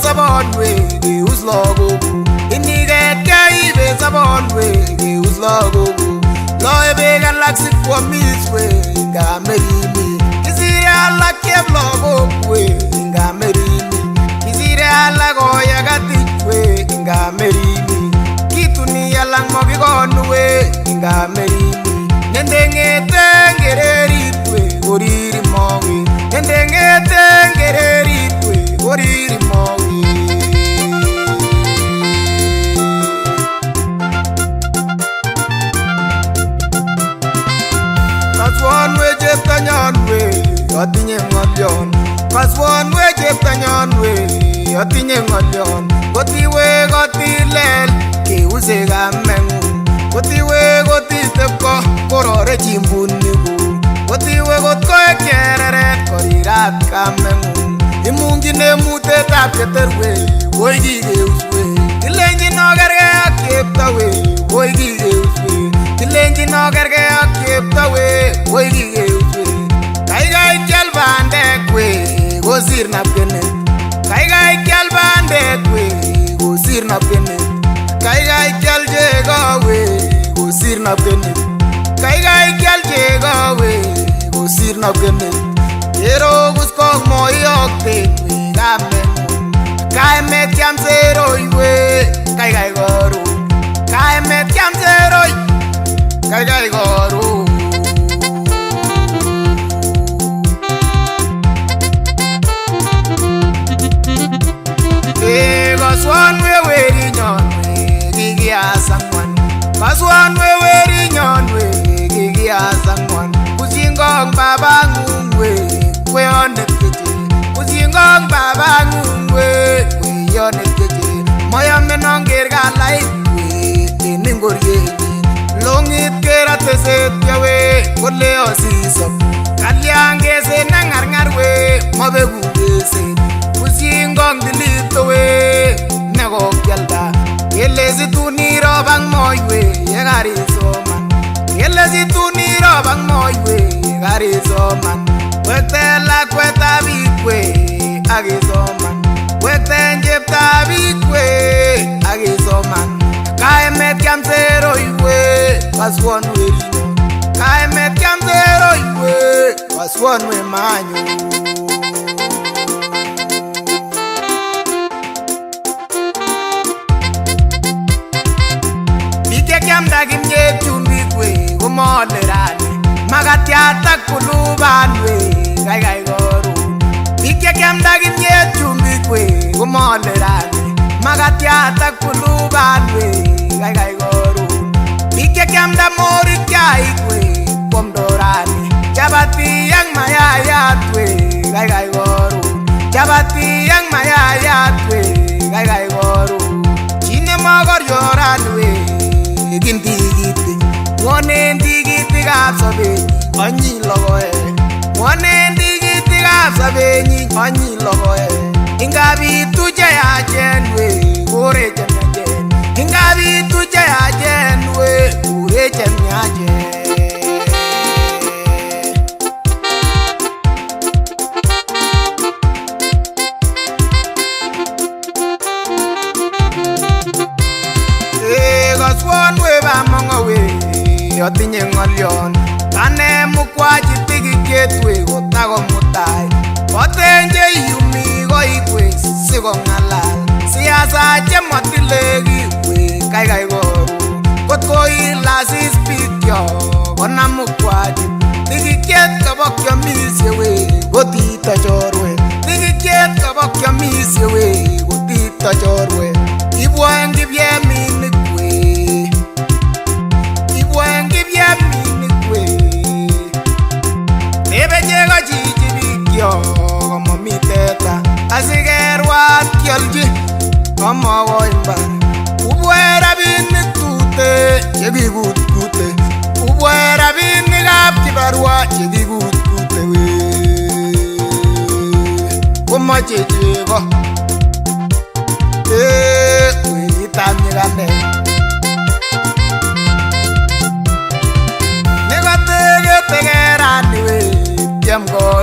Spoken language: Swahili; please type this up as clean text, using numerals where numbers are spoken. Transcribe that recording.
sabonwe geus logogu iniget kaibe sabonwe geus logogu loebe galaxy kwa miswe ngamerimi kisire ala keblogogwe ngamerimi kisire ala goya gatikwe ngamerimi kituni ala mogigonwe ngamerimi nendengete ngereritwe goriri mongi nendengete ngereritwe goriri mongi kaswanwe cheptanyanwe atinye ng'olyon kaswanwe cheptanyanwe atinye ng'olyon kotiwe kotilel keuse kameng'ung kotiwe kotitepko korore chimbuniku kotiwe kotkoek chereret korirat kameng'ung imungchine mutetab keterwe woi kikeuswe tilenjino kerge ak cheptowe woi kikeuswe tilenjino kerge ak cheptowe woi kikeuswe kaikai kyal bandek we kosir napkenet kaikai kyal bandek we kosir napkenet kaikai kyal chego we kosir napkenet kaikai kyal chego we kosir napkenet yerogus kok moyokten we kameng'ung kaimet kyam seroi we kaikai koron kaimet kyam seroi kaikai koron kaswanwe werinyon we kikiasangwan kaswanwe werinyon we kikiasangwan kusingong babang'ung we kweyonet keche kusingong babang'ung we kweyonet keche moyome nonger kalait we en ingorienyin longit kerate setya we kole osisop kalyang keset na ng'arng'ar we mobeku keset kusingong dilito we nekokyalda kele situn irobang moywe yekarisoman kele situn irobang moywe yekarisoman wekte lakwetab ikwe akisoman wekte cheptab ikwe akisoman kaimet kyam seroi we kaswon werinyo kaimet kyam seroi we kaswon we manyo kiamda kimnyet chumbik we komole rani makatiat ak kuluban we kaikai koron biik chekiamda kimnyet chumbik we komole rani makatiat ak kuluban we kaikai koron biik chekiamda morik chaik we kwomdo rani chapati ak mayayat we kaikai koron chapati ak mayayat we kaikai koron chine mokoryoran we kindigiti ng'wonen tigitikab sobenyi onyi logoek ng'wonen tigitikab sobenyi onyi logoek ingabitu cheyachen we kore chemyachen ingabitu cheyachen we kure chemyachen kaswon we bamong'o we atinye ng'olyon ane mukwachi tikikyet we kotakomutai koten cheiyumi koik we sikong'alal siasa chemotileki we kaikai koron kotkoilasis bikyok konam mukwachi tikikyet kabokyomisye we kotito chorwe tikikyet kabokyomisye we kotito chorwe ibwoen kibyeminik we ibwoen kibyeminik we nebe chego chichi bikyok komomi teta asikerwat kyolchi komokoi mbar ubwoen rabinik tute chekikutkute ubwoen rabinikab kibarwa chekikutkute we komoche chego wenyitab nyikanet nekoteketekerani we tyem ko